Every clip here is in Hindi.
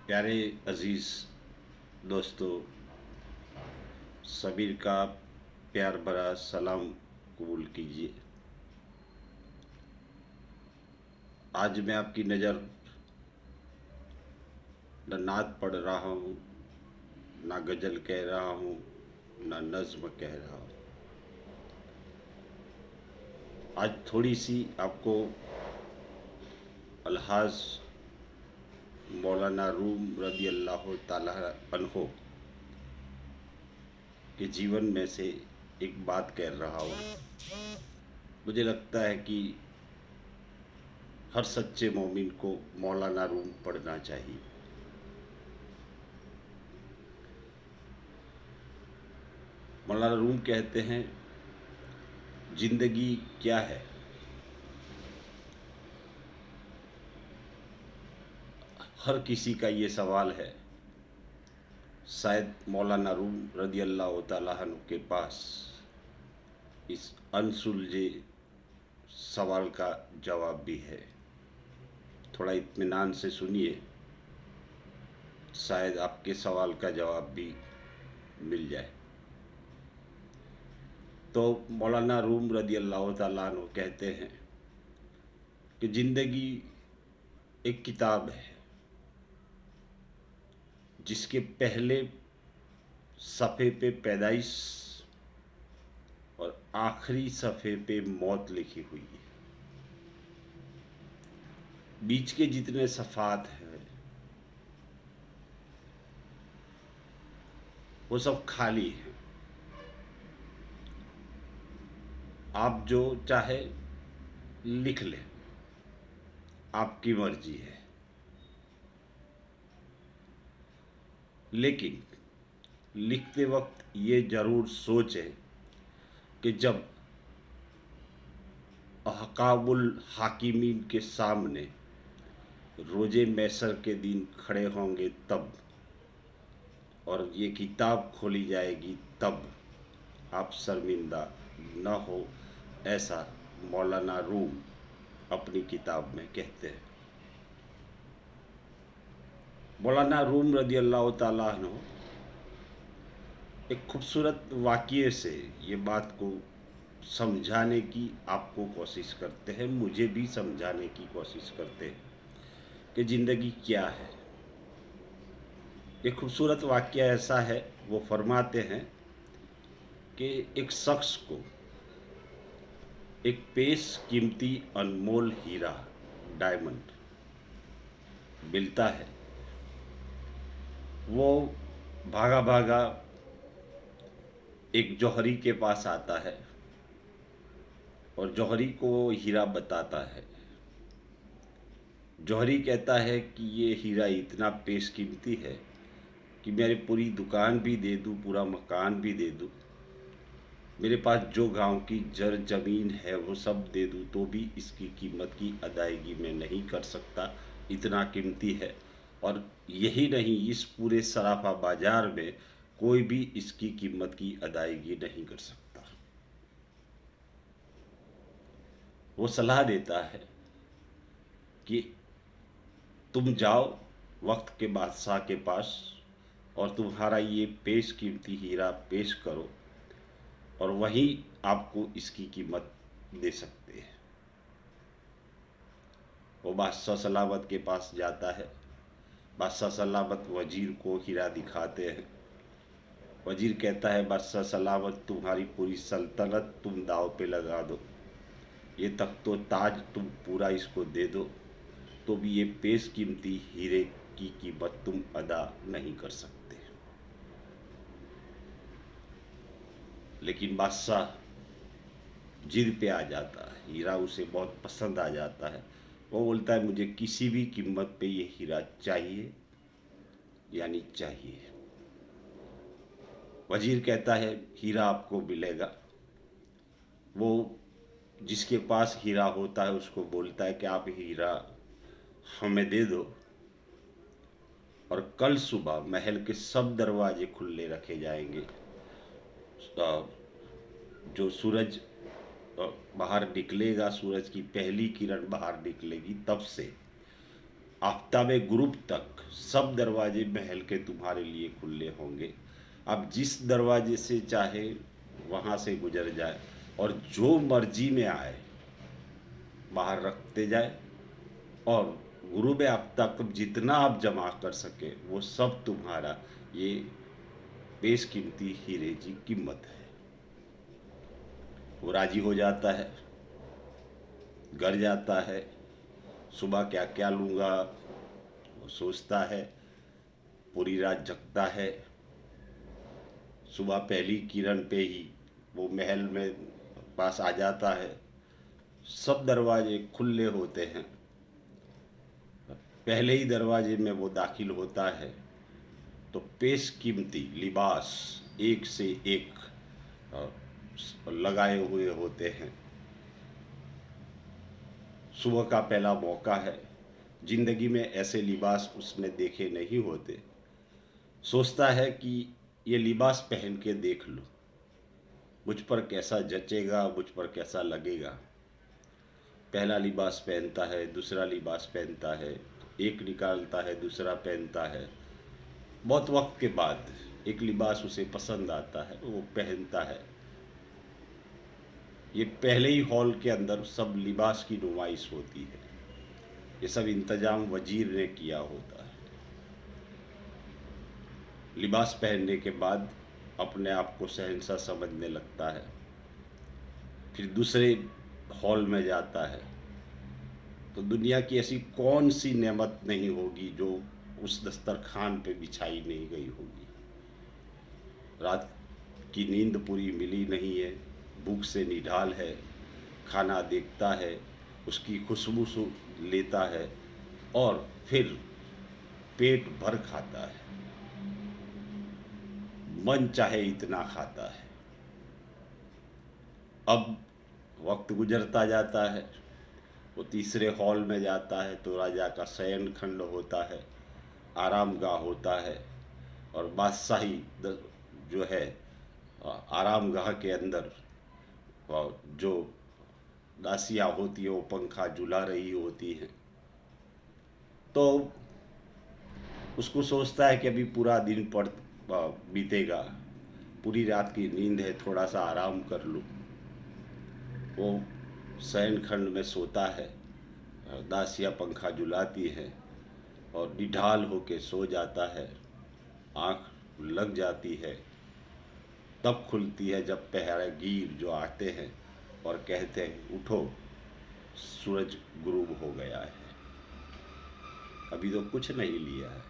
प्यारे अजीज दोस्तों, सबीर का प्यार भरा सलाम कबूल कीजिए। आज मैं आपकी नज़र न नात पढ़ रहा हूँ, ना गज़ल कह रहा हूँ, ना नज़्म कह रहा हूँ। आज थोड़ी सी आपको अल्हाज मौलाना रूम रज़ी अल्लाह ताला अन्हो के जीवन में से एक बात कह रहा हूँ। मुझे लगता है कि हर सच्चे मोमिन को मौलाना रूम पढ़ना चाहिए। मौलाना रूम कहते हैं, जिंदगी क्या है? हर किसी का ये सवाल है। शायद मौलाना रूम रज़ी अल्लाह ताला अन्हु के पास इस अनसुलझे सवाल का जवाब भी है। थोड़ा इत्मीनान से सुनिए, शायद आपके सवाल का जवाब भी मिल जाए। तो मौलाना रूम रज़ी अल्लाह ताला अन्हु कहते हैं कि जिंदगी एक किताब है जिसके पहले सफ़े पे पैदाइश और आखिरी सफ़े पे मौत लिखी हुई है। बीच के जितने सफ़ात हैं वो सब खाली हैं। आप जो चाहे लिख लें, आपकी मर्जी है। लेकिन लिखते वक्त ये ज़रूर सोचें कि जब अहकामुल हाकिमीन के सामने रोज़े मैसर के दिन खड़े होंगे तब, और ये किताब खोली जाएगी तब आप शर्मिंदा न हो, ऐसा मौलाना रूम अपनी किताब में कहते हैं। मौलाना रूम रज़ी अल्लाह ताला अन्हु एक खूबसूरत वाक़ये से ये बात को समझाने की आपको कोशिश करते हैं, मुझे भी समझाने की कोशिश करते हैं कि ज़िंदगी क्या है। एक खूबसूरत वाक़या ऐसा है, वो फरमाते हैं कि एक शख्स को एक पेश कीमती अनमोल हीरा, डायमंड मिलता है। वो भागा भागा एक जौहरी के पास आता है और जौहरी को हीरा बताता है। जौहरी कहता है कि ये हीरा इतना पेशकीमती है कि मेरी पूरी दुकान भी दे दूँ, पूरा मकान भी दे दूँ, मेरे पास जो गांव की जर ज़मीन है वो सब दे दूँ, तो भी इसकी कीमत की अदायगी मैं नहीं कर सकता, इतना कीमती है। और यही नहीं, इस पूरे सराफा बाज़ार में कोई भी इसकी कीमत की अदायगी नहीं कर सकता। वो सलाह देता है कि तुम जाओ वक्त के बादशाह के पास और तुम्हारा ये पेश कीमती हीरा पेश करो, और वही आपको इसकी कीमत दे सकते हैं। वो बादशाह सलामत के पास जाता है। बादशाह सलामत वजीर को हीरा दिखाते हैं। वजीर कहता है, बादशाह सलामत तुम्हारी पूरी सल्तनत तुम दाव पे लगा दो, ये तख्तो ताज तुम पूरा इसको दे दो, तो भी ये पेश कीमती हीरे की कीमत तुम अदा नहीं कर सकते। लेकिन बादशाह जिद पे आ जाता है, हीरा उसे बहुत पसंद आ जाता है। वो बोलता है, मुझे किसी भी कीमत पे ये हीरा चाहिए, यानी चाहिए। वजीर कहता है, हीरा आपको मिलेगा। वो जिसके पास हीरा होता है उसको बोलता है कि आप हीरा हमें दे दो, और कल सुबह महल के सब दरवाजे खुले रखे जाएंगे। जो सूरज बाहर निकलेगा, सूरज की पहली किरण बाहर निकलेगी, तब से आफ्ताबे गुरूब तक सब दरवाजे महल के तुम्हारे लिए खुले होंगे। आप जिस दरवाजे से चाहे वहाँ से गुजर जाए और जो मर्जी में आए बाहर रखते जाए, और गुरूब आफ्ताब जितना आप जमा कर सके वो सब तुम्हारा। ये बेशकीमती हीरे की कीमत है। वो राजी हो जाता है, घर जाता है। सुबह क्या क्या लूँगा वो सोचता है, पूरी रात जगता है। सुबह पहली किरण पे ही वो महल में पास आ जाता है। सब दरवाजे खुले होते हैं। पहले ही दरवाजे में वो दाखिल होता है तो पेशकीमती लिबास एक से एक लगाए हुए होते हैं। सुबह का पहला मौका है, जिंदगी में ऐसे लिबास उसने देखे नहीं होते। सोचता है कि ये लिबास पहन के देख लो, मुझ पर कैसा जचेगा, मुझ पर कैसा लगेगा। पहला लिबास पहनता है, दूसरा लिबास पहनता है, एक निकालता है, दूसरा पहनता है। बहुत वक्त के बाद एक लिबास उसे पसंद आता है, वो पहनता है। ये पहले ही हॉल के अंदर सब लिबास की नुमाइश होती है। ये सब इंतजाम वजीर ने किया होता है। लिबास पहनने के बाद अपने आप को शहंशाह समझने लगता है। फिर दूसरे हॉल में जाता है तो दुनिया की ऐसी कौन सी नेमत नहीं होगी जो उस दस्तरखान पे बिछाई नहीं गई होगी। रात की नींद पूरी मिली नहीं है, भूख से निढाल है। खाना देखता है, उसकी खुशबू लेता है और फिर पेट भर खाता है, मन चाहे इतना खाता है। अब वक्त गुजरता जाता है, वो तीसरे हॉल में जाता है तो राजा का शयन खंड होता है, आराम गाह होता है। और बादशाही जो है आराम गाह के अंदर जो दासियाँ होती है वो पंखा झुला रही होती हैं। तो उसको सोचता है कि अभी पूरा दिन पड़ बीतेगा, पूरी रात की नींद है, थोड़ा सा आराम कर लूँ। वो शयन खंड में सोता है, दासियाँ पंखा झुलाती है और निढाल होके सो जाता है। आँख लग जाती है, तब खुलती है जब पहरेगीर जो आते हैं और कहते हैं उठो, सूरज गुरूब हो गया है। अभी तो कुछ नहीं लिया है।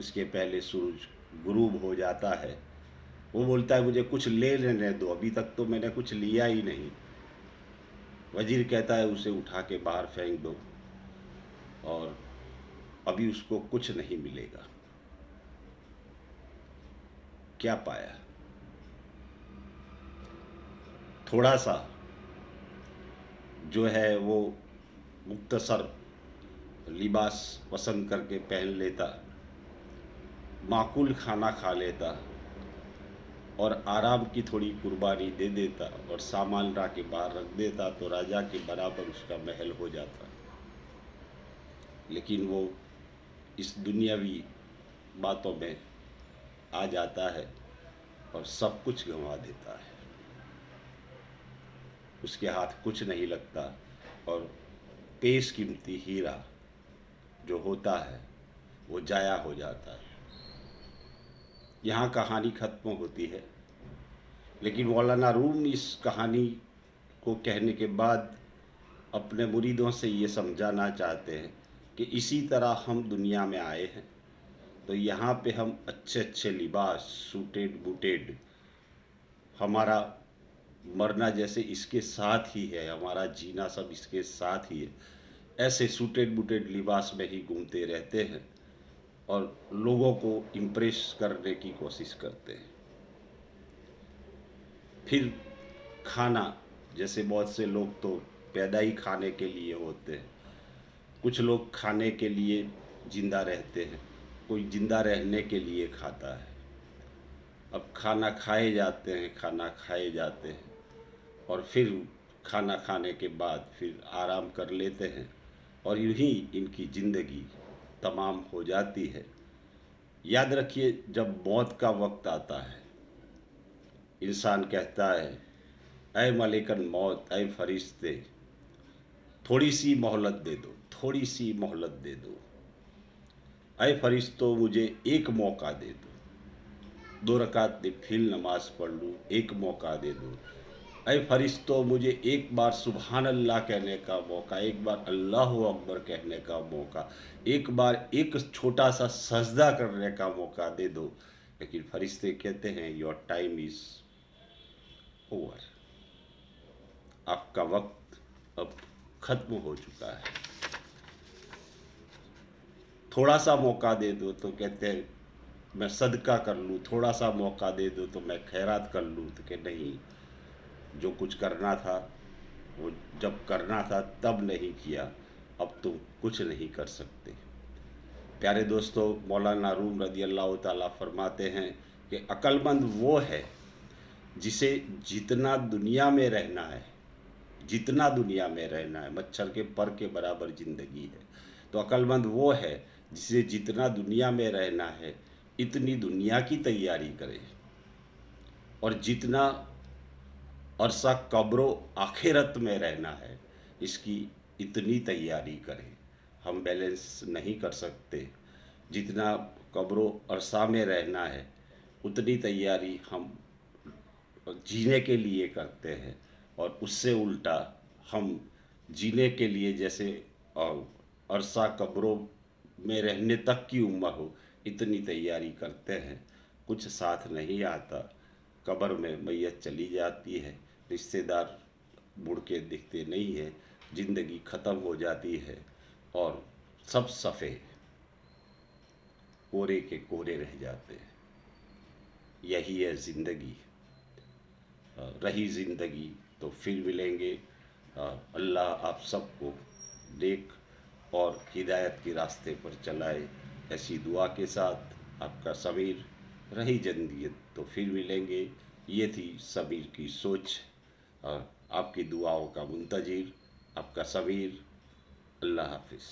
इसके पहले सूरज गुरूब हो जाता है। वो बोलता है मुझे कुछ ले लेने दो, अभी तक तो मैंने कुछ लिया ही नहीं। वजीर कहता है उसे उठा के बाहर फेंक दो, और अभी उसको कुछ नहीं मिलेगा। क्या पाया? थोड़ा सा जो है वो मुख्तसर लिबास पसंद करके पहन लेता, माकूल खाना खा लेता और आराम की थोड़ी कुर्बानी दे देता और सामान ला के बाहर रख देता तो राजा के बराबर उसका महल हो जाता। लेकिन वो इस दुनियावी बातों में आ जाता है और सब कुछ गंवा देता है। उसके हाथ कुछ नहीं लगता और बेशकीमती हीरा जो होता है वो जाया हो जाता है। यहाँ कहानी खत्म होती है, लेकिन मौलाना रूम इस कहानी को कहने के बाद अपने मुरीदों से ये समझाना चाहते हैं कि इसी तरह हम दुनिया में आए हैं तो यहाँ पे हम अच्छे अच्छे लिबास, सूटेड बूटेड, हमारा मरना जैसे इसके साथ ही है, हमारा जीना सब इसके साथ ही है, ऐसे सूटेड बूटेड लिबास में ही घूमते रहते हैं और लोगों को इम्प्रेस करने की कोशिश करते हैं। फिर खाना, जैसे बहुत से लोग तो पैदा ही खाने के लिए होते हैं, कुछ लोग खाने के लिए जिंदा रहते हैं, कोई जिंदा रहने के लिए खाता है। अब खाना खाए जाते हैं, खाना खाए जाते हैं और फिर खाना खाने के बाद फिर आराम कर लेते हैं और यूं ही इनकी ज़िंदगी तमाम हो जाती है। याद रखिए, जब मौत का वक्त आता है, इंसान कहता है, ऐ मलिकन मौत, ऐ फरिश्ते, थोड़ी सी मोहलत दे दो, थोड़ी सी मोहलत दे दो। ऐ फरिश्तों, मुझे एक मौका दे दो, 2 रकात नफिल नमाज पढ़ लूँ, एक मौका दे दो। ऐ फरिश्तों, मुझे एक बार सुबहान अल्लाह कहने का मौका, एक बार अल्लाहु अकबर कहने का मौका, एक बार एक छोटा सा सजदा करने का मौका दे दो। लेकिन फरिश्ते कहते हैं, योर टाइम इज ओवर, आपका वक्त अब खत्म हो चुका है। थोड़ा सा मौका दे दो तो कहते हैं मैं सदका कर लूँ, थोड़ा सा मौका दे दो तो मैं खैरात कर लूँ, तो कि नहीं, जो कुछ करना था वो जब करना था तब नहीं किया, अब तुम कुछ नहीं कर सकते। प्यारे दोस्तों, मौलाना रूम रज़ी अल्लाह ताला फरमाते हैं कि अक्लमंद वो है जिसे जितना दुनिया में रहना है, जितना दुनिया में रहना है, मच्छर के पर के बराबर ज़िंदगी है। तो अक्लमंद वो है जिसे जितना दुनिया में रहना है इतनी दुनिया की तैयारी करे, और जितना अरसा कब्रो आखिरत में रहना है इसकी इतनी तैयारी करें। हम बैलेंस नहीं कर सकते। जितना कब्रो अरसा में रहना है उतनी तैयारी हम जीने के लिए करते हैं, और उससे उल्टा हम जीने के लिए जैसे अरसा कब्रों में रहने तक की उम्र हो इतनी तैयारी करते हैं। कुछ साथ नहीं आता, कब्र में मैयत चली जाती है, रिश्तेदार मुड़ के दिखते नहीं है, ज़िंदगी ख़त्म हो जाती है और सब सफ़ेद कोरे के कोरे रह जाते हैं। यही है ज़िंदगी। रही ज़िंदगी तो फिर मिलेंगे। अल्लाह आप सबको नेक और हिदायत के रास्ते पर चलाए, ऐसी दुआ के साथ आपका समीर। रही ज़िंदगी तो फिर मिलेंगे। ये थी समीर की सोच। आपकी दुआओं का मुंतज़िर आपका समीर। अल्लाह हाफिज़।